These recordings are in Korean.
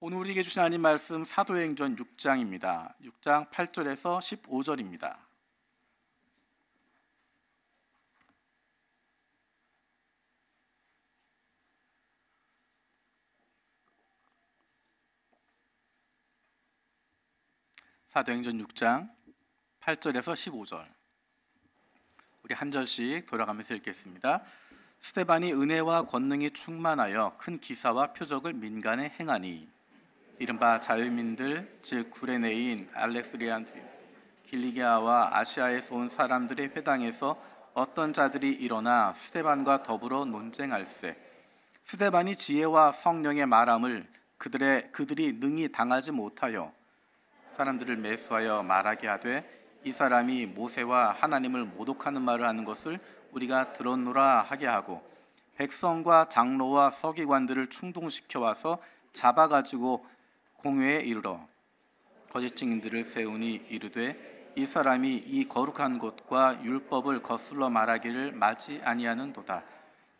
오늘 우리에게 주신 하나님 말씀 사도행전 6장입니다. 6장 8절에서 15절입니다. 사도행전 6장 8절에서 15절. 우리 한 절씩 돌아가면서 읽겠습니다. 스데반이 은혜와 권능이 충만하여 큰 기사와 표적을 민간에 행하니 이른바 자유민들 즉 구레네인, 알렉스리안드린, 길리기아와 아시아에서 온 사람들의 회당에서 어떤 자들이 일어나 스데반과 더불어 논쟁할세. 스데반이 지혜와 성령의 말함을 그들이 능히 당하지 못하여 사람들을 매수하여 말하게 하되 이 사람이 모세와 하나님을 모독하는 말을 하는 것을 우리가 들었노라 하게 하고 백성과 장로와 서기관들을 충동시켜 와서 잡아가지고 공회에 이르러 거짓 증인들을 세우니 이르되 이 사람이 이 거룩한 곳과 율법을 거슬러 말하기를 마지 아니하는도다.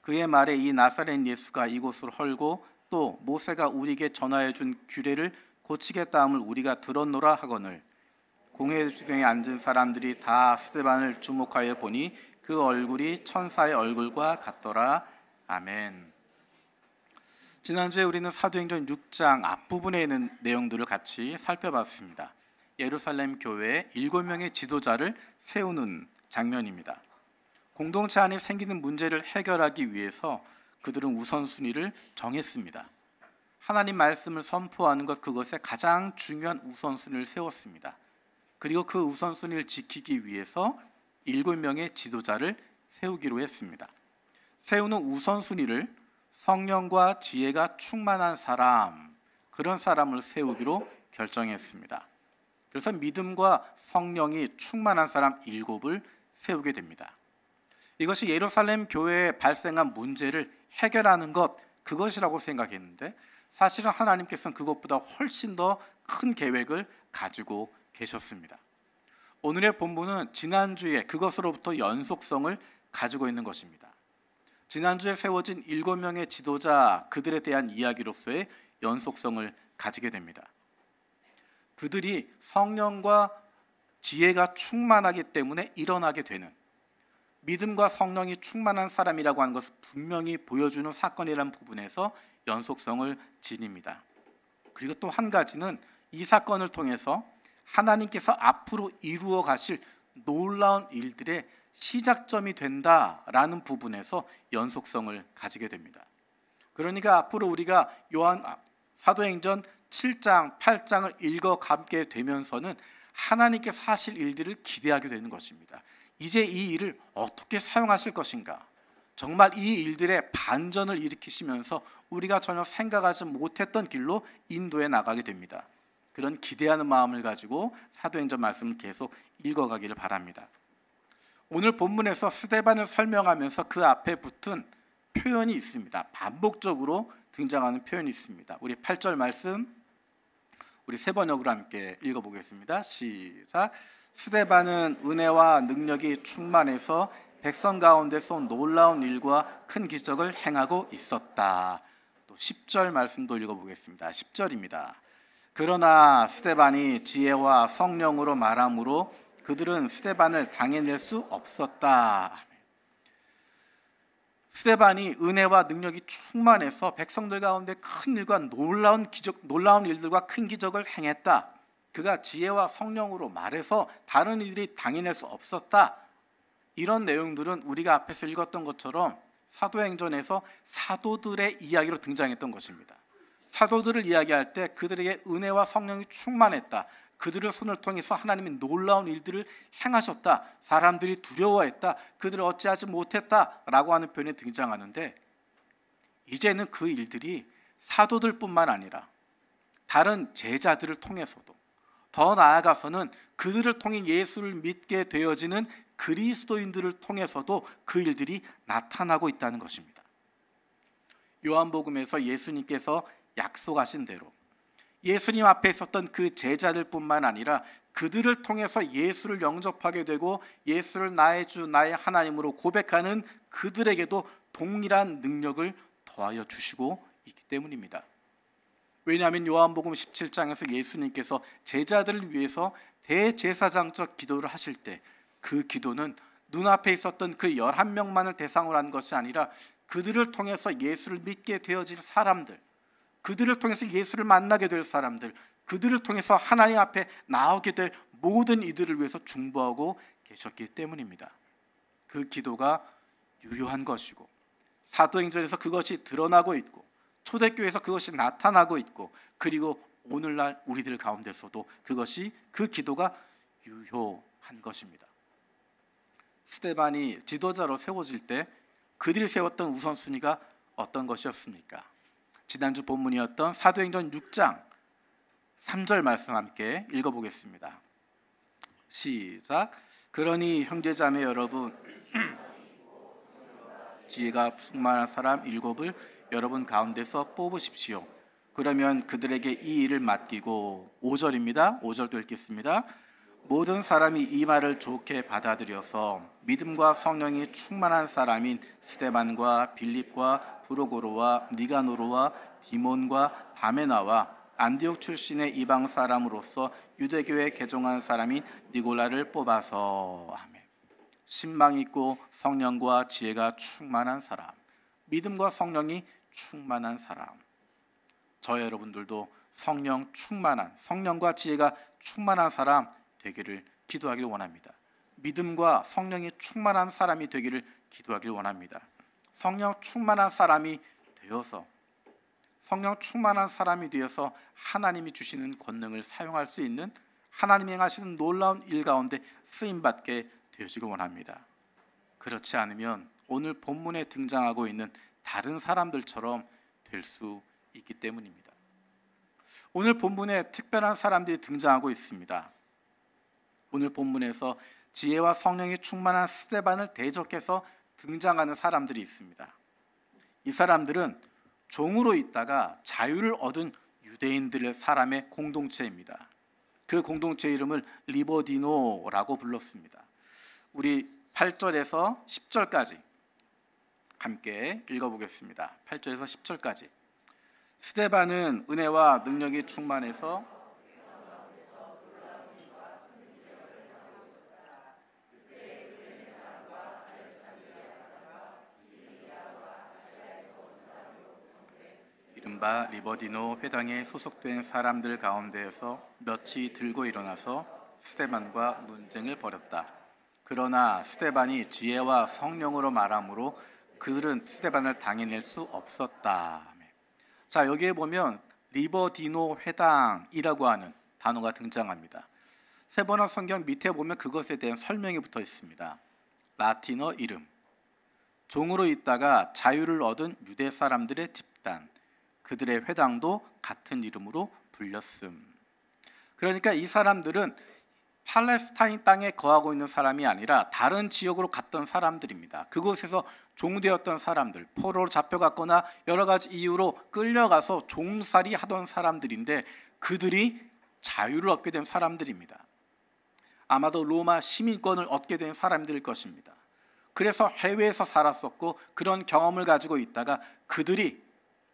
그의 말에 이 나사렛 예수가 이곳을 헐고 또 모세가 우리에게 전하여 준 규례를 고치겠다 함을 우리가 들었노라 하거늘 공회 주변에 앉은 사람들이 다 스데반을 주목하여 보니 그 얼굴이 천사의 얼굴과 같더라. 아멘. 지난주에 우리는 사도행전 6장 앞부분에 있는 내용들을 같이 살펴봤습니다. 예루살렘 교회에 7명의 지도자를 세우는 장면입니다. 공동체 안에 생기는 문제를 해결하기 위해서 그들은 우선순위를 정했습니다. 하나님 말씀을 선포하는 것, 그것에 가장 중요한 우선순위를 세웠습니다. 그리고 그 우선순위를 지키기 위해서 7명의 지도자를 세우기로 했습니다. 세우는 우선순위를 성령과 지혜가 충만한 사람, 그런 사람을 세우기로 결정했습니다. 그래서 믿음과 성령이 충만한 사람 7을 세우게 됩니다. 이것이 예루살렘 교회에 발생한 문제를 해결하는 것, 그것이라고 생각했는데 사실은 하나님께서는 그것보다 훨씬 더 큰 계획을 가지고 계셨습니다. 오늘의 본문은 지난주에 그것으로부터 연속성을 가지고 있는 것입니다. 지난주에 세워진 7명의 지도자, 그들에 대한 이야기로서의 연속성을 가지게 됩니다. 그들이 성령과 지혜가 충만하기 때문에 일어나게 되는, 믿음과 성령이 충만한 사람이라고 하는 것을 분명히 보여주는 사건이라는 부분에서 연속성을 지닙니다. 그리고 또 한 가지는 이 사건을 통해서 하나님께서 앞으로 이루어 가실 놀라운 일들의 시작점이 된다라는 부분에서 연속성을 가지게 됩니다. 그러니까 앞으로 우리가 사도행전 7장, 8장을 읽어가게 되면서는 하나님께서 하실 일들을 기대하게 되는 것입니다. 이제 이 일을 어떻게 사용하실 것인가? 정말 이 일들의 반전을 일으키시면서 우리가 전혀 생각하지 못했던 길로 인도해 나가게 됩니다. 그런 기대하는 마음을 가지고 사도행전 말씀을 계속 읽어가기를 바랍니다. 오늘 본문에서 스데반을 설명하면서 그 앞에 붙은 표현이 있습니다. 반복적으로 등장하는 표현이 있습니다. 우리 8절 말씀 우리 세 번역으로 함께 읽어보겠습니다. 시작. 스데반은 은혜와 능력이 충만해서 백성 가운데서 놀라운 일과 큰 기적을 행하고 있었다. 또 10절 말씀도 읽어보겠습니다. 10절입니다. 그러나 스데반이 지혜와 성령으로 말함으로 그들은 스데반을 당해낼 수 없었다. 스데반이 은혜와 능력이 충만해서 백성들 가운데 큰 일과 놀라운 일들과 큰 기적을 행했다. 그가 지혜와 성령으로 말해서 다른 이들이 당해낼 수 없었다. 이런 내용들은 우리가 앞에서 읽었던 것처럼 사도행전에서 사도들의 이야기로 등장했던 것입니다. 사도들을 이야기할 때 그들에게 은혜와 성령이 충만했다. 그들의 손을 통해서 하나님이 놀라운 일들을 행하셨다. 사람들이 두려워했다. 그들을 어찌하지 못했다라고 하는 표현이 등장하는데 이제는 그 일들이 사도들뿐만 아니라 다른 제자들을 통해서도 더 나아가서는 그들을 통해 예수를 믿게 되어지는 그리스도인들을 통해서도 그 일들이 나타나고 있다는 것입니다. 요한복음에서 예수님께서 약속하신 대로 예수님 앞에 있었던 그 제자들뿐만 아니라 그들을 통해서 예수를 영접하게 되고 예수를 나의 주 나의 하나님으로 고백하는 그들에게도 동일한 능력을 더하여 주시고 있기 때문입니다. 왜냐하면 요한복음 17장에서 예수님께서 제자들을 위해서 대제사장적 기도를 하실 때 그 기도는 눈앞에 있었던 그 11명만을 대상으로 한 것이 아니라 그들을 통해서 예수를 믿게 되어질 사람들, 그들을 통해서 예수를 만나게 될 사람들, 그들을 통해서 하나님 앞에 나오게 될 모든 이들을 위해서 중보하고 계셨기 때문입니다. 그 기도가 유효한 것이고 사도행전에서 그것이 드러나고 있고 초대교회에서 그것이 나타나고 있고 그리고 오늘날 우리들 가운데서도 그 기도가 유효한 것입니다. 스데반이 지도자로 세워질 때 그들이 세웠던 우선순위가 어떤 것이었습니까? 지난주 본문이었던 사도행전 6장 3절 말씀 함께 읽어보겠습니다. 시작. 그러니 형제자매 여러분 지혜가 충만한 사람 7을 여러분 가운데서 뽑으십시오. 그러면 그들에게 이 일을 맡기고 5절입니다. 5절도 읽겠습니다. 모든 사람이 이 말을 좋게 받아들여서 믿음과 성령이 충만한 사람인 스데반과 빌립과 브로고로와 니가노로와 디몬과 바메나와 안디옥 출신의 이방 사람으로서 유대교에 개종한 사람인 니골라를 뽑아서 아멘. 신망 있고 성령과 지혜가 충만한 사람, 믿음과 성령이 충만한 사람. 저 여러분들도 성령 충만한, 성령과 지혜가 충만한 사람 되기를 기도하길 원합니다. 믿음과 성령이 충만한 사람이 되기를 기도하길 원합니다. 성령 충만한 사람이 되어서 하나님이 주시는 권능을 사용할 수 있는, 하나님이 행하시는 놀라운 일 가운데 쓰임받게 되어지길 원합니다. 그렇지 않으면 오늘 본문에 등장하고 있는 다른 사람들처럼 될 수 있기 때문입니다. 오늘 본문에 특별한 사람들이 등장하고 있습니다. 오늘 본문에서 지혜와 성령이 충만한 스데반을 대적해서 등장하는 사람들이 있습니다. 이 사람들은 종으로 있다가 자유를 얻은 유대인들의 사람의 공동체입니다. 그 공동체 이름을 리버디노라고 불렀습니다. 우리 8절에서 10절까지 함께 읽어보겠습니다. 8절에서 10절까지. 스데반은 은혜와 능력이 충만해서 이른바 리버디노 회당에 소속된 사람들 가운데에서 몇이 들고 일어나서 스데반과 논쟁을 벌였다. 그러나 스데반이 지혜와 성령으로 말하므로 그들은 스데반을 당해낼 수 없었다. 자, 여기에 보면 리버디노 회당이라고 하는 단어가 등장합니다. 세번역 성경 밑에 보면 그것에 대한 설명이 붙어 있습니다. 라틴어 이름, 종으로 있다가 자유를 얻은 유대 사람들의 집단, 그들의 회당도 같은 이름으로 불렸음. 그러니까 이 사람들은 팔레스타인 땅에 거하고 있는 사람이 아니라 다른 지역으로 갔던 사람들입니다. 그곳에서 종되었던 사람들, 포로로 잡혀갔거나 여러 가지 이유로 끌려가서 종살이 하던 사람들인데 그들이 자유를 얻게 된 사람들입니다. 아마도 로마 시민권을 얻게 된 사람들일 것입니다. 그래서 해외에서 살았었고 그런 경험을 가지고 있다가 그들이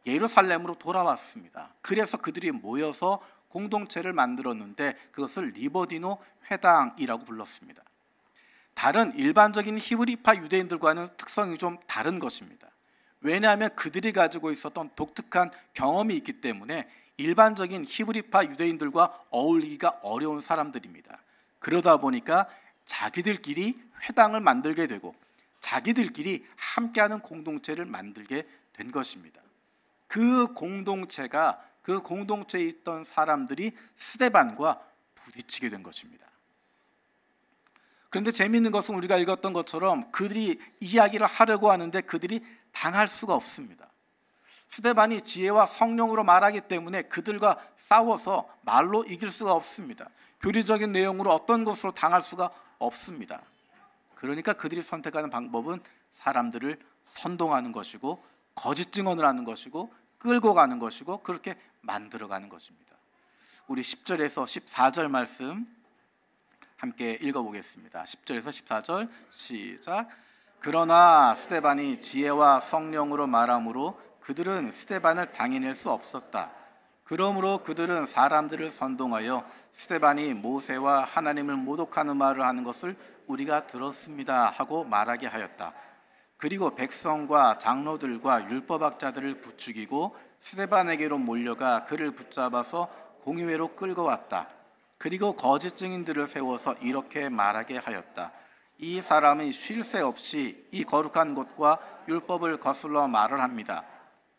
예루살렘으로 돌아왔습니다. 그래서 그들이 모여서 공동체를 만들었는데 그것을 리버디노 회당이라고 불렀습니다. 다른 일반적인 히브리파 유대인들과는 특성이 좀 다른 것입니다. 왜냐하면 그들이 가지고 있었던 독특한 경험이 있기 때문에 일반적인 히브리파 유대인들과 어울리기가 어려운 사람들입니다. 그러다 보니까 자기들끼리 회당을 만들게 되고 자기들끼리 함께하는 공동체를 만들게 된 것입니다. 그 공동체에 있던 사람들이 스데반과 부딪히게 된 것입니다. 그런데 재미있는 것은 우리가 읽었던 것처럼 그들이 이야기를 하려고 하는데 그들이 당할 수가 없습니다. 스데반이 지혜와 성령으로 말하기 때문에 그들과 싸워서 말로 이길 수가 없습니다. 교리적인 내용으로 어떤 것으로 당할 수가 없습니다. 그러니까 그들이 선택하는 방법은 사람들을 선동하는 것이고 거짓 증언을 하는 것이고 끌고 가는 것이고 그렇게 만들어가는 것입니다. 우리 10절에서 14절 말씀 함께 읽어보겠습니다. 10절에서 14절 시작. 그러나 스데반이 지혜와 성령으로 말하므로 그들은 스데반을 당해낼 수 없었다. 그러므로 그들은 사람들을 선동하여 스데반이 모세와 하나님을 모독하는 말을 하는 것을 우리가 들었습니다 하고 말하게 하였다. 그리고 백성과 장로들과 율법학자들을 부추기고 스데반에게로 몰려가 그를 붙잡아서 공의회로 끌고 왔다. 그리고 거짓 증인들을 세워서 이렇게 말하게 하였다. 이 사람이 쉴 새 없이 이 거룩한 곳과 율법을 거슬러 말을 합니다.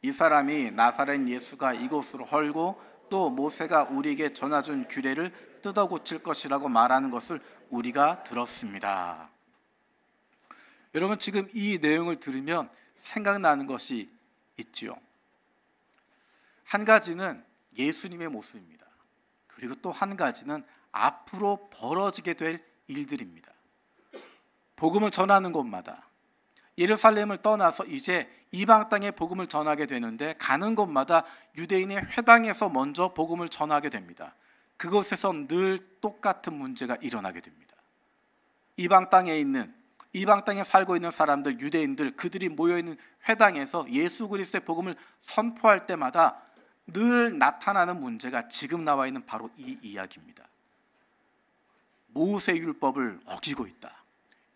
이 사람이 나사렛 예수가 이곳으로 헐고 또 모세가 우리에게 전해준 규례를 뜯어 고칠 것이라고 말하는 것을 우리가 들었습니다. 여러분, 지금 이 내용을 들으면 생각나는 것이 있지요. 한 가지는 예수님의 모습입니다. 그리고 또 한 가지는 앞으로 벌어지게 될 일들입니다. 복음을 전하는 곳마다, 예루살렘을 떠나서 이제 이방 땅에 복음을 전하게 되는데 가는 곳마다 유대인의 회당에서 먼저 복음을 전하게 됩니다. 그곳에서 늘 똑같은 문제가 일어나게 됩니다. 이방 땅에 살고 있는 사람들, 유대인들, 그들이 모여있는 회당에서 예수 그리스도의 복음을 선포할 때마다 늘 나타나는 문제가 지금 나와 있는 바로 이 이야기입니다. 모세 율법을 어기고 있다.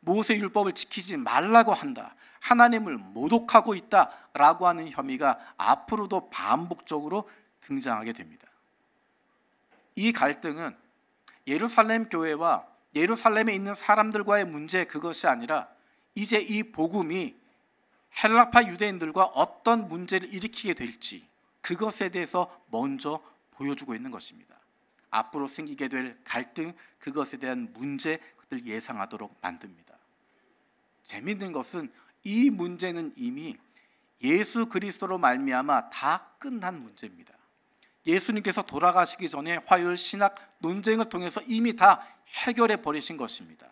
모세 율법을 지키지 말라고 한다. 하나님을 모독하고 있다라고 하는 혐의가 앞으로도 반복적으로 등장하게 됩니다. 이 갈등은 예루살렘 교회와 예루살렘에 있는 사람들과의 문제, 그것이 아니라 이제 이 복음이 헬라파 유대인들과 어떤 문제를 일으키게 될지, 그것에 대해서 먼저 보여주고 있는 것입니다. 앞으로 생기게 될 갈등, 그것에 대한 문제, 그것을 예상하도록 만듭니다. 재미있는 것은 이 문제는 이미 예수 그리스도로 말미암아 다 끝난 문제입니다. 예수님께서 돌아가시기 전에 화요일 신학 논쟁을 통해서 이미 다 해결해 버리신 것입니다.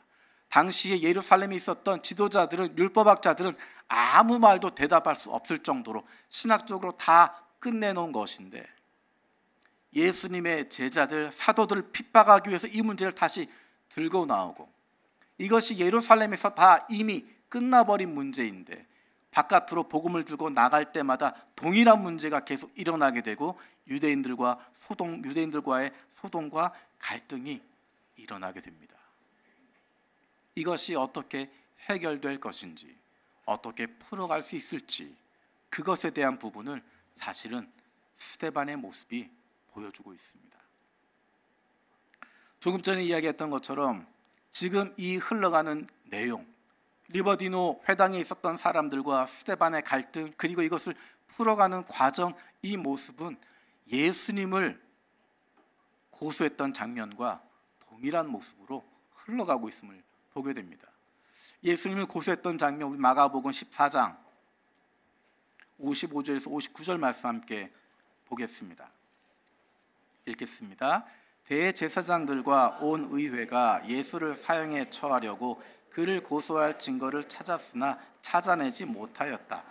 당시에 예루살렘에 있었던 지도자들은, 율법학자들은 아무 말도 대답할 수 없을 정도로 신학적으로 다 끝내놓은 것인데, 예수님의 제자들, 사도들을 핍박하기 위해서 이 문제를 다시 들고 나오고, 이것이 예루살렘에서 다 이미 끝나버린 문제인데 바깥으로 복음을 들고 나갈 때마다 동일한 문제가 계속 일어나게 되고 유대인들과의 소동과 갈등이 일어나게 됩니다. 이것이 어떻게 해결될 것인지, 어떻게 풀어갈 수 있을지, 그것에 대한 부분을 사실은 스데반의 모습이 보여주고 있습니다. 조금 전에 이야기했던 것처럼 지금 이 흘러가는 내용, 리버디노 회당에 있었던 사람들과 스데반의 갈등, 그리고 이것을 풀어가는 과정, 이 모습은 예수님을 고소했던 장면과 동일한 모습으로 흘러가고 있음을 보게 됩니다. 예수님을 고소했던 장면, 우리 마가복음 14장 55절에서 59절 말씀 함께 보겠습니다. 읽겠습니다. 대제사장들과 온 의회가 예수를 사형에 처하려고 그를 고소할 증거를 찾았으나 찾아내지 못하였다.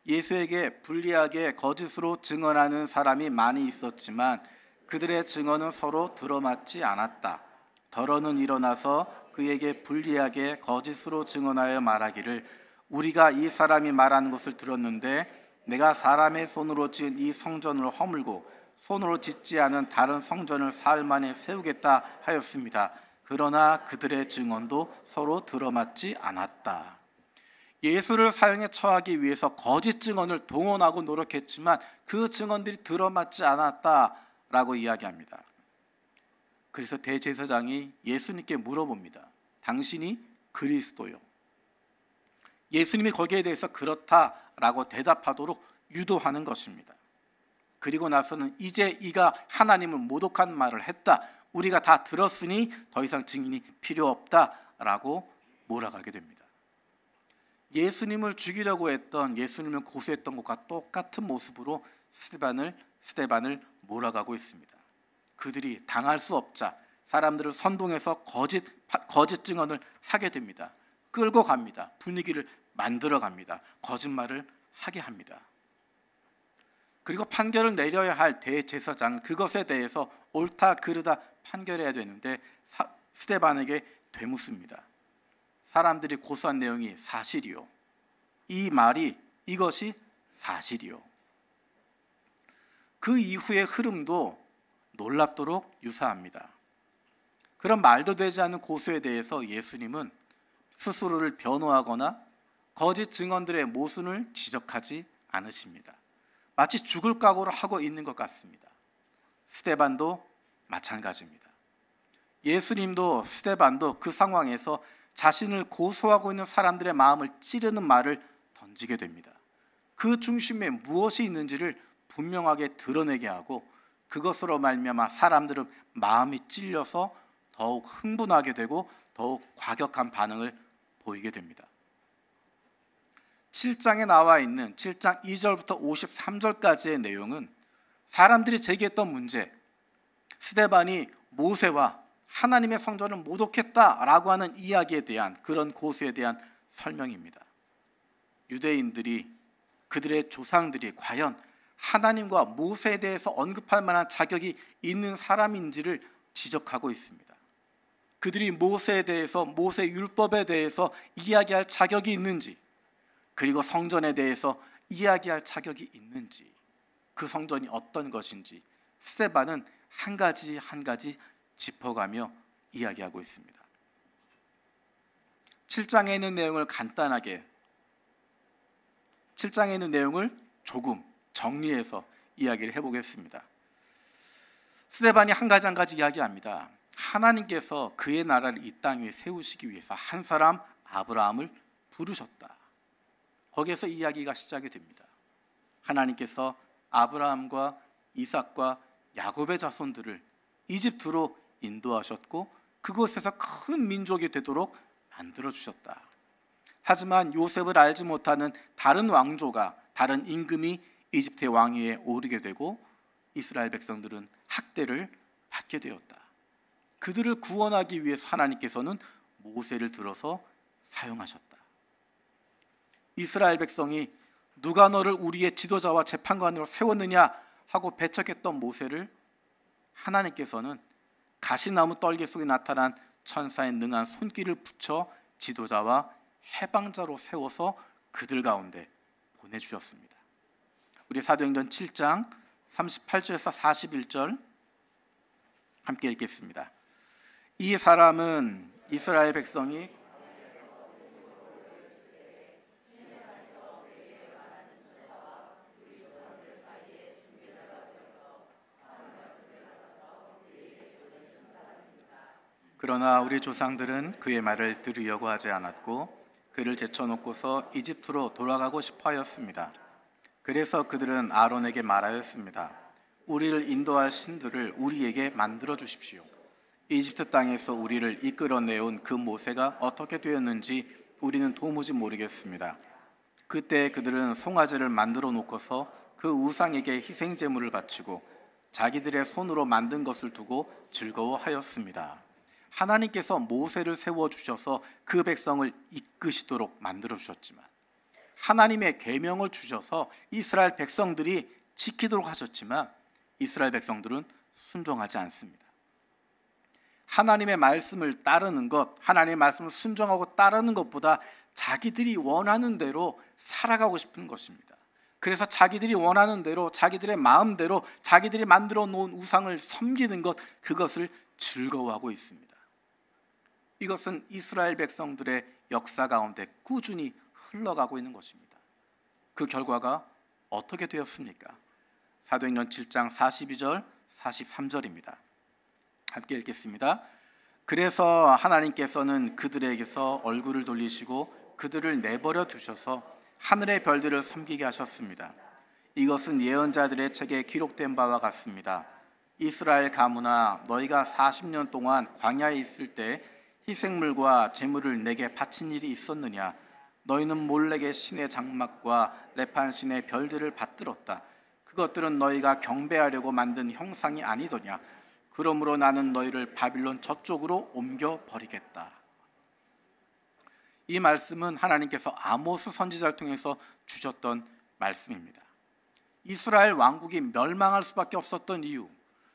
예수에게 불리하게 거짓으로 증언하는 사람이 많이 있었지만 그들의 증언은 서로 들어맞지 않았다. 더러는 일어나서 그에게 불리하게 거짓으로 증언하여 말하기를, 우리가 이 사람이 말하는 것을 들었는데 내가 사람의 손으로 지은 이 성전을 허물고 손으로 짓지 않은 다른 성전을 사흘 만에 세우겠다 하였습니다. 그러나 그들의 증언도 서로 들어맞지 않았다. 예수를 사형에 처하기 위해서 거짓 증언을 동원하고 노력했지만 그 증언들이 들어맞지 않았다라고 이야기합니다. 그래서 대제사장이 예수님께 물어봅니다. 당신이 그리스도요? 예수님이 거기에 대해서 그렇다라고 대답하도록 유도하는 것입니다. 그리고 나서는 이제 이가 하나님을 모독한 말을 했다. 우리가 다 들었으니 더 이상 증인이 필요 없다라고 몰아가게 됩니다. 예수님을 죽이려고 했던, 예수님을 고소했던 것과 똑같은 모습으로 스데반을 몰아가고 있습니다. 그들이 당할 수 없자 사람들을 선동해서 거짓 증언을 하게 됩니다. 끌고 갑니다. 분위기를 만들어 갑니다. 거짓말을 하게 합니다. 그리고 판결을 내려야 할 대제사장, 그것에 대해서 옳다 그르다 판결해야 되는데 스데반에게 되묻습니다. 사람들이 고소한 내용이 사실이요? 이것이 사실이요? 그 이후의 흐름도 놀랍도록 유사합니다. 그런 말도 되지 않는 고소에 대해서 예수님은 스스로를 변호하거나 거짓 증언들의 모순을 지적하지 않으십니다. 마치 죽을 각오를 하고 있는 것 같습니다. 스데반도 마찬가지입니다. 예수님도 스데반도 그 상황에서 자신을 고소하고 있는 사람들의 마음을 찌르는 말을 던지게 됩니다. 그 중심에 무엇이 있는지를 분명하게 드러내게 하고 그것으로 말미암아 사람들은 마음이 찔려서 더욱 흥분하게 되고 더욱 과격한 반응을 보이게 됩니다. 7장에 나와 있는 7장 2절부터 53절까지의 내용은 사람들이 제기했던 문제, 스데반이 모세와 하나님의 성전을 모독했다라고 하는 이야기에 대한 그런 고소에 대한 설명입니다. 유대인들이 그들의 조상들이 과연 하나님과 모세에 대해서 언급할 만한 자격이 있는 사람인지를 지적하고 있습니다. 그들이 모세에 대해서, 모세 율법에 대해서 이야기할 자격이 있는지, 그리고 성전에 대해서 이야기할 자격이 있는지, 그 성전이 어떤 것인지 스데반은 한 가지 한 가지 짚어가며 이야기하고 있습니다. 7장에 있는 내용을 간단하게, 7장에 있는 내용을 조금 정리해서 이야기를 해보겠습니다. 스데반이 한 가지 한 가지 이야기합니다. 하나님께서 그의 나라를 이 땅 위에 세우시기 위해서 한 사람 아브라함을 부르셨다. 거기에서 이야기가 시작이 됩니다. 하나님께서 아브라함과 이삭과 야곱의 자손들을 이집트로 인도하셨고 그곳에서 큰 민족이 되도록 만들어주셨다. 하지만 요셉을 알지 못하는 다른 왕조가, 다른 임금이 이집트의 왕위에 오르게 되고 이스라엘 백성들은 학대를 받게 되었다. 그들을 구원하기 위해서 하나님께서는 모세를 들어서 사용하셨다. 이스라엘 백성이 누가 너를 우리의 지도자와 재판관으로 세웠느냐 하고 배척했던 모세를 하나님께서는 가시나무 떨기 속에 나타난 천사의 능한 손길을 붙여 지도자와 해방자로 세워서 그들 가운데 보내주셨습니다. 우리 사도행전 7장 38절에서 41절 함께 읽겠습니다. 이 사람은 이스라엘 백성이 그러나 우리 조상들은 그의 말을 들으려고 하지 않았고 그를 제쳐놓고서 이집트로 돌아가고 싶어 하였습니다. 그래서 그들은 아론에게 말하였습니다. 우리를 인도할 신들을 우리에게 만들어 주십시오. 이집트 땅에서 우리를 이끌어내온 그 모세가 어떻게 되었는지 우리는 도무지 모르겠습니다. 그때 그들은 송아지를 만들어 놓고서 그 우상에게 희생 제물을 바치고 자기들의 손으로 만든 것을 두고 즐거워하였습니다. 하나님께서 모세를 세워주셔서 그 백성을 이끄시도록 만들어주셨지만 하나님의 계명을 주셔서 이스라엘 백성들이 지키도록 하셨지만 이스라엘 백성들은 순종하지 않습니다. 하나님의 말씀을 따르는 것, 하나님의 말씀을 순종하고 따르는 것보다 자기들이 원하는 대로 살아가고 싶은 것입니다. 그래서 자기들이 원하는 대로, 자기들의 마음대로 자기들이 만들어 놓은 우상을 섬기는 것, 그것을 즐거워하고 있습니다. 이것은 이스라엘 백성들의 역사 가운데 꾸준히 흘러가고 있는 것입니다. 그 결과가 어떻게 되었습니까? 사도행전 7장 42절, 43절입니다. 함께 읽겠습니다. 그래서 하나님께서는 그들에게서 얼굴을 돌리시고 그들을 내버려 두셔서 하늘의 별들을 섬기게 하셨습니다. 이것은 예언자들의 책에 기록된 바와 같습니다. 이스라엘 가문아, 너희가 40년 동안 광야에 있을 때 희생물과 제물을 내게 바친 일이 있었느냐? 너희는 몰렉의 신의 장막과 레판 신의 별들을 받들었다. 그것들은 너희가 경배하려고 만든 형상이 아니더냐? 그러므로 나는 너희를 바빌론 저쪽으로 옮겨버리겠다. 이 말씀은 하나님께서 아모스 선지자를 통해서 주셨던 말씀입니다. 이스라엘 왕국이 멸망할 수밖에 없었던 이유,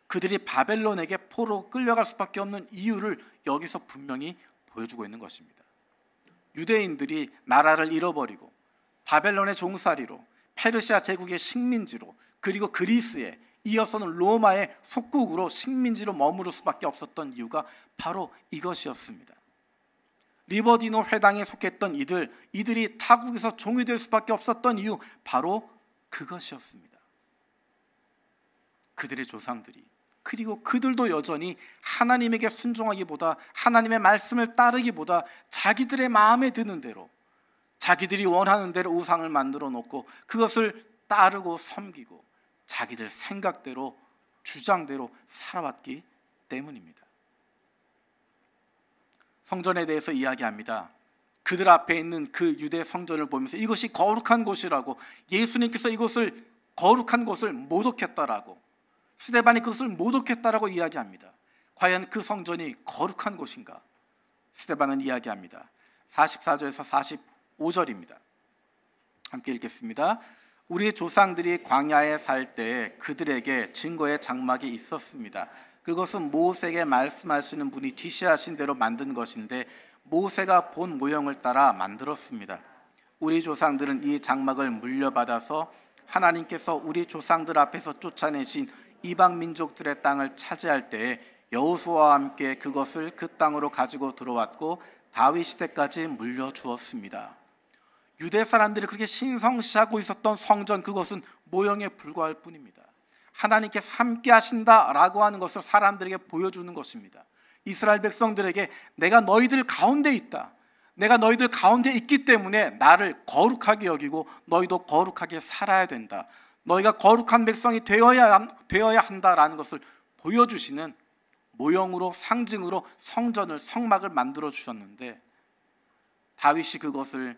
그들이 바벨론에게 포로 끌려갈 수밖에 없는 이유를 여기서 분명히 보여주고 있는 것입니다. 유대인들이 나라를 잃어버리고 바벨론의 종살이로, 페르시아 제국의 식민지로, 그리고 그리스의 이어서는 로마의 속국으로 식민지로 머무를 수밖에 없었던 이유가 바로 이것이었습니다. 리버디노 회당에 속했던 이들이 타국에서 종이 될 수밖에 없었던 이유, 바로 그것이었습니다. 그들의 조상들이, 그리고 그들도 여전히 하나님에게 순종하기보다, 하나님의 말씀을 따르기보다 자기들의 마음에 드는 대로, 자기들이 원하는 대로 우상을 만들어 놓고 그것을 따르고 섬기고 자기들 생각대로, 주장대로 살아왔기 때문입니다. 성전에 대해서 이야기합니다. 그들 앞에 있는 그 유대 성전을 보면서 이것이 거룩한 곳이라고, 예수님께서 이것을 거룩한 곳을 모독했다라고, 스데반이 그것을 모독했다라고 이야기합니다. 과연 그 성전이 거룩한 곳인가? 스데반은 이야기합니다. 44절에서 45절입니다. 함께 읽겠습니다. 우리 조상들이 광야에 살 때 그들에게 증거의 장막이 있었습니다. 그것은 모세에게 말씀하시는 분이 지시하신 대로 만든 것인데 모세가 본 모형을 따라 만들었습니다. 우리 조상들은 이 장막을 물려받아서 하나님께서 우리 조상들 앞에서 쫓아내신 이방 민족들의 땅을 차지할 때에 여호수아와 함께 그것을 그 땅으로 가지고 들어왔고 다윗 시대까지 물려주었습니다. 유대 사람들이 그렇게 신성시하고 있었던 성전, 그것은 모형에 불과할 뿐입니다. 하나님께서 함께 하신다라고 하는 것을 사람들에게 보여주는 것입니다. 이스라엘 백성들에게 내가 너희들 가운데 있다, 내가 너희들 가운데 있기 때문에 나를 거룩하게 여기고 너희도 거룩하게 살아야 된다, 너희가 거룩한 백성이 되어야 한다라는 것을 보여주시는 모형으로, 상징으로 성전을, 성막을 만들어 주셨는데, 다윗이 그것을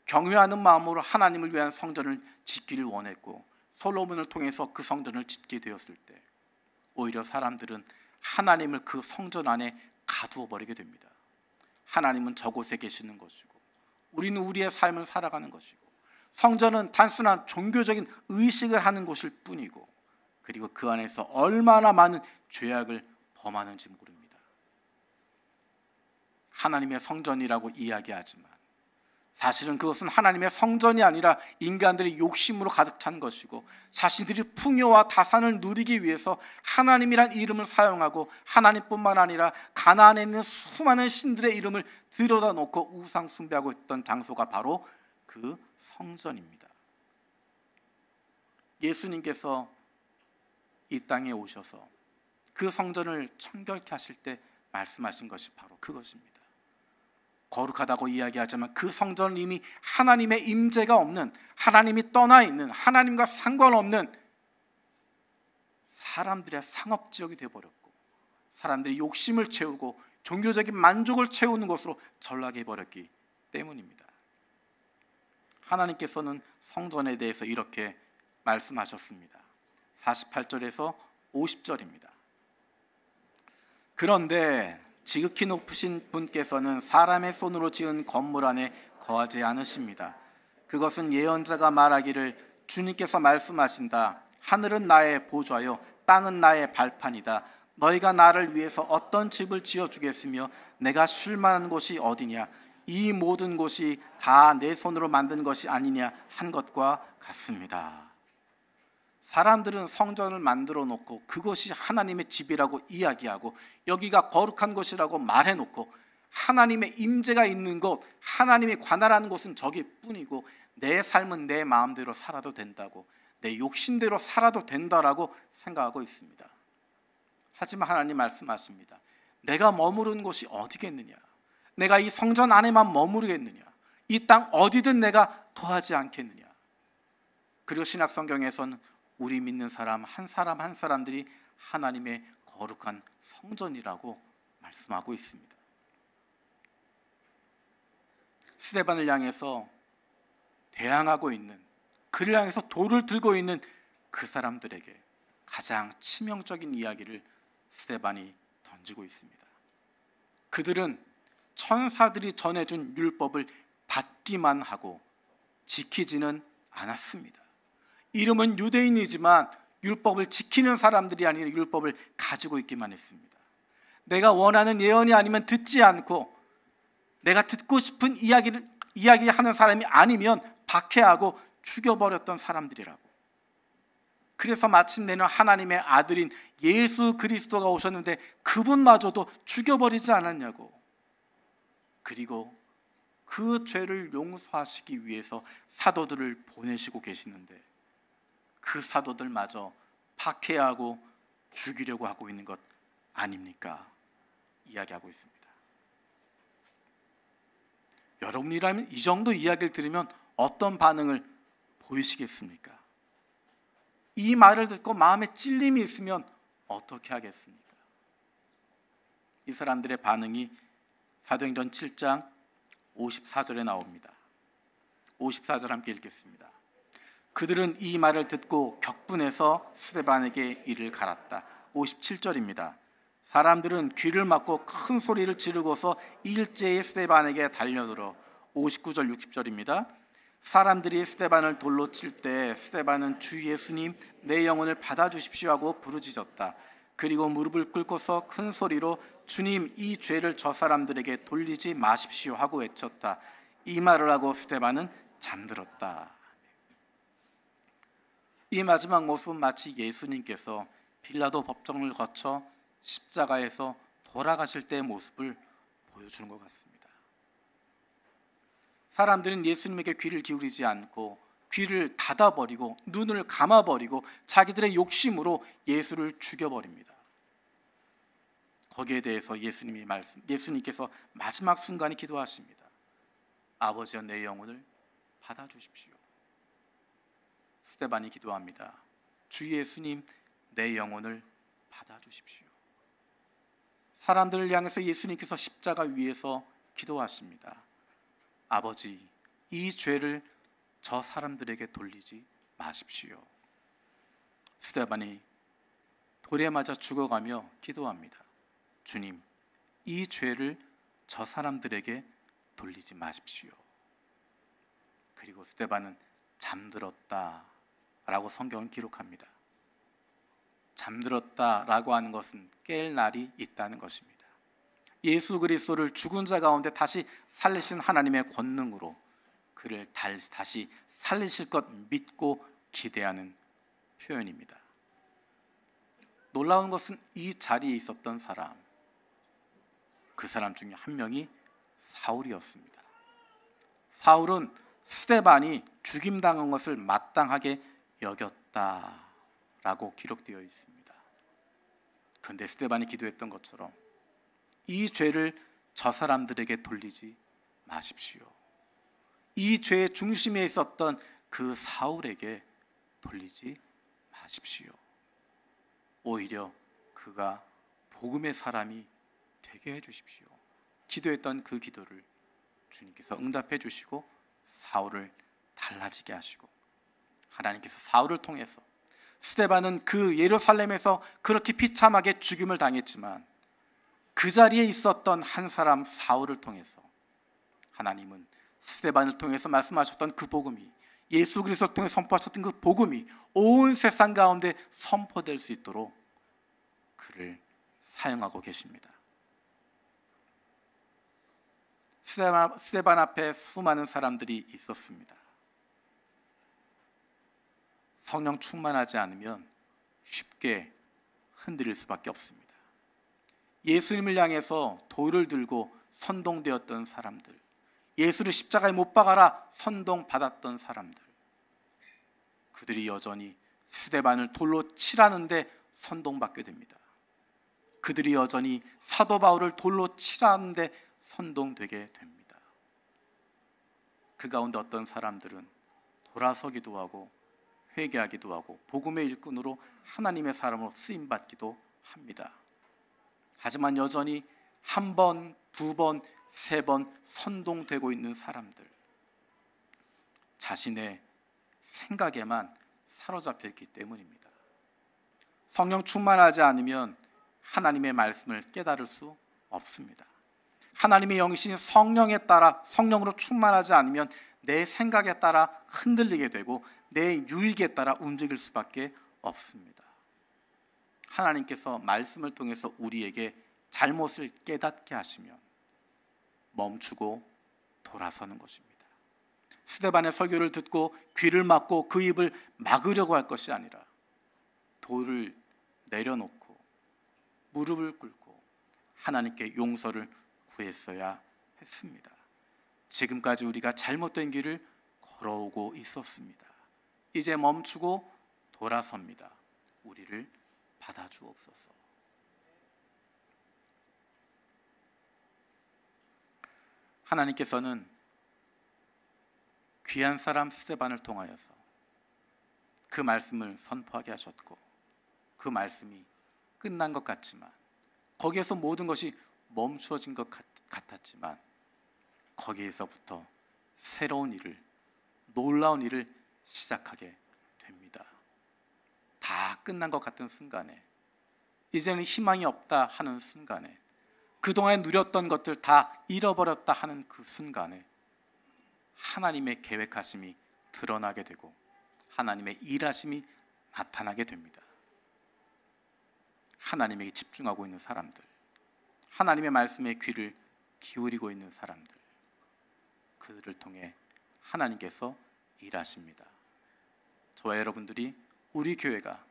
경외하는 마음으로 하나님을 위한 성전을 짓기를 원했고 솔로몬을 통해서 그 성전을 짓게 되었을 때 오히려 사람들은 하나님을 그 성전 안에 가두어 버리게 됩니다. 하나님은 저곳에 계시는 것이고 우리는 우리의 삶을 살아가는 것이고, 성전은 단순한 종교적인 의식을 하는 곳일 뿐이고, 그리고 그 안에서 얼마나 많은 죄악을 범하는지 모릅니다. 하나님의 성전이라고 이야기하지만 사실은 그것은 하나님의 성전이 아니라 인간들의 욕심으로 가득 찬 것이고, 자신들이 풍요와 다산을 누리기 위해서 하나님이란 이름을 사용하고 하나님뿐만 아니라 가나안에 있는 수많은 신들의 이름을 들여다 놓고 우상 숭배하고 있던 장소가 바로 그 성전입니다. 예수님께서 이 땅에 오셔서 그 성전을 청결케 하실 때 말씀하신 것이 바로 그것입니다. 거룩하다고 이야기하지만 그 성전은 이미 하나님의 임재가 없는, 하나님이 떠나 있는, 하나님과 상관없는 사람들의 상업지역이 되어버렸고, 사람들이 욕심을 채우고 종교적인 만족을 채우는 것으로 전락해버렸기 때문입니다. 하나님께서는 성전에 대해서 이렇게 말씀하셨습니다. 48절에서 50절입니다. 그런데 지극히 높으신 분께서는 사람의 손으로 지은 건물 안에 거하지 않으십니다. 그것은 예언자가 말하기를 주님께서 말씀하신다. 하늘은 나의 보좌요 땅은 나의 발판이다. 너희가 나를 위해서 어떤 집을 지어주겠으며 내가 쉴 만한 곳이 어디냐. 이 모든 곳이 다 내 손으로 만든 것이 아니냐 한 것과 같습니다. 사람들은 성전을 만들어 놓고 그것이 하나님의 집이라고 이야기하고 여기가 거룩한 곳이라고 말해놓고 하나님의 임재가 있는 곳, 하나님이 관할하는 곳은 저기 뿐이고 내 삶은 내 마음대로 살아도 된다고, 내 욕심대로 살아도 된다라고 생각하고 있습니다. 하지만 하나님 말씀하십니다. 내가 머무르는 곳이 어디겠느냐, 내가 이 성전 안에만 머무르겠느냐, 이 땅 어디든 내가 거하지 않겠느냐. 그리고 신약 성경에서는 우리 믿는 사람 한 사람들이 하나님의 거룩한 성전이라고 말씀하고 있습니다. 스데반을 향해서 대항하고 있는, 그를 향해서 돌을 들고 있는 그 사람들에게 가장 치명적인 이야기를 스데반이 던지고 있습니다. 그들은 천사들이 전해준 율법을 받기만 하고 지키지는 않았습니다. 이름은 유대인이지만 율법을 지키는 사람들이 아니라 율법을 가지고 있기만 했습니다. 내가 원하는 예언이 아니면 듣지 않고, 내가 듣고 싶은 이야기를 하는 사람이 아니면 박해하고 죽여버렸던 사람들이라고. 그래서 마침내는 하나님의 아들인 예수 그리스도가 오셨는데 그분마저도 죽여버리지 않았냐고. 그리고 그 죄를 용서하시기 위해서 사도들을 보내시고 계시는데 그 사도들마저 박해하고 죽이려고 하고 있는 것 아닙니까? 이야기하고 있습니다. 여러분이라면 이 정도 이야기를 들으면 어떤 반응을 보이시겠습니까? 이 말을 듣고 마음에 찔림이 있으면 어떻게 하겠습니까? 이 사람들의 반응이 사도행전 7장 54절에 나옵니다. 54절 함께 읽겠습니다. 그들은 이 말을 듣고 격분해서 스데반에게 이를 갈았다. 57절입니다. 사람들은 귀를 막고 큰 소리를 지르고서 일제히 스데반에게 달려들어. 59절 60절입니다. 사람들이 스데반을 돌로 칠 때 스데반은 주 예수님 내 영혼을 받아주십시오 하고 부르짖었다. 그리고 무릎을 꿇고서 큰 소리로 주님 이 죄를 저 사람들에게 돌리지 마십시오 하고 외쳤다. 이 말을 하고 스데반은 잠들었다. 이 마지막 모습은 마치 예수님께서 빌라도 법정을 거쳐 십자가에서 돌아가실 때의 모습을 보여주는 것 같습니다. 사람들은 예수님에게 귀를 기울이지 않고 귀를 닫아버리고 눈을 감아버리고 자기들의 욕심으로 예수를 죽여버립니다. 거기에 대해서 예수님께서 마지막 순간에 기도하십니다. 아버지여 내 영혼을 받아주십시오. 스데반이 기도합니다. 주 예수님 내 영혼을 받아주십시오. 사람들을 향해서 예수님께서 십자가 위에서 기도하십니다. 아버지 이 죄를 저 사람들에게 돌리지 마십시오. 스데반이 돌에 맞아 죽어가며 기도합니다. 주님 이 죄를 저 사람들에게 돌리지 마십시오. 그리고 스데반은 잠들었다 라고 성경은 기록합니다. 잠들었다라고 하는 것은 깰 날이 있다는 것입니다. 예수 그리스도를 죽은 자 가운데 다시 살리신 하나님의 권능으로 그를 다시 살리실 것 믿고 기대하는 표현입니다. 놀라운 것은 이 자리에 있었던 사람, 그 사람 중에 한 명이 사울이었습니다. 사울은 스데반이 죽임당한 것을 마땅하게 여겼다라고 기록되어 있습니다. 그런데 스데반이 기도했던 것처럼 이 죄를 저 사람들에게 돌리지 마십시오. 이 죄의 중심에 있었던 그 사울에게 돌리지 마십시오. 오히려 그가 복음의 사람이 되게 해주십시오. 기도했던 그 기도를 주님께서 응답해 주시고 사울을 달라지게 하시고 하나님께서 사울을 통해서 스데반은 그 예루살렘에서 그렇게 비참하게 죽임을 당했지만 그 자리에 있었던 한 사람 사울을 통해서 하나님은 스데반을 통해서 말씀하셨던 그 복음이 예수 그리스도를 통해 선포하셨던 그 복음이 온 세상 가운데 선포될 수 있도록 그를 사용하고 계십니다. 스데반 앞에 수많은 사람들이 있었습니다. 성령 충만하지 않으면 쉽게 흔들릴 수밖에 없습니다. 예수님을 향해서 돌을 들고 선동되었던 사람들, 예수를 십자가에 못 박아라 선동받았던 사람들, 그들이 여전히 스데반을 돌로 치라는데 선동받게 됩니다. 그들이 여전히 사도 바울을 돌로 치라는데 선동되게 됩니다. 그 가운데 어떤 사람들은 돌아서기도 하고 회개하기도 하고 복음의 일꾼으로 하나님의 사람으로 쓰임받기도 합니다. 하지만 여전히 한 번, 두 번, 세 번 선동되고 있는 사람들, 자신의 생각에만 사로잡혀 있기 때문입니다. 성령 충만하지 않으면 하나님의 말씀을 깨달을 수 없습니다. 하나님의 영이신 성령에 따라 성령으로 충만하지 않으면 내 생각에 따라 흔들리게 되고 내 유익에 따라 움직일 수밖에 없습니다. 하나님께서 말씀을 통해서 우리에게 잘못을 깨닫게 하시면 멈추고 돌아서는 것입니다. 스데반의 설교를 듣고 귀를 막고 그 입을 막으려고 할 것이 아니라 돌을 내려놓고 무릎을 꿇고 하나님께 용서를 구했어야 했습니다. 지금까지 우리가 잘못된 길을 걸어오고 있었습니다. 이제 멈추고 돌아섭니다. 우리를 받아주옵소서. 하나님께서는 귀한 사람 스데반을 통하여서 그 말씀을 선포하게 하셨고, 그 말씀이 끝난 것 같지만, 거기에서 모든 것이 멈추어진 것 같았지만, 거기에서부터 새로운 일을, 놀라운 일을 시작하게 됩니다. 다 끝난 것 같은 순간에, 이제는 희망이 없다 하는 순간에, 그동안 누렸던 것들 다 잃어버렸다 하는 그 순간에 하나님의 계획하심이 드러나게 되고 하나님의 일하심이 나타나게 됩니다. 하나님에게 집중하고 있는 사람들, 하나님의 말씀에 귀를 기울이고 있는 사람들, 그들을 통해 하나님께서 일하십니다. 저와 여러분들이, 우리 교회가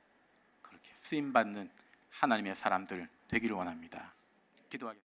그렇게 쓰임받는 하나님의 사람들 되기를 원합니다. 기도하겠습니다.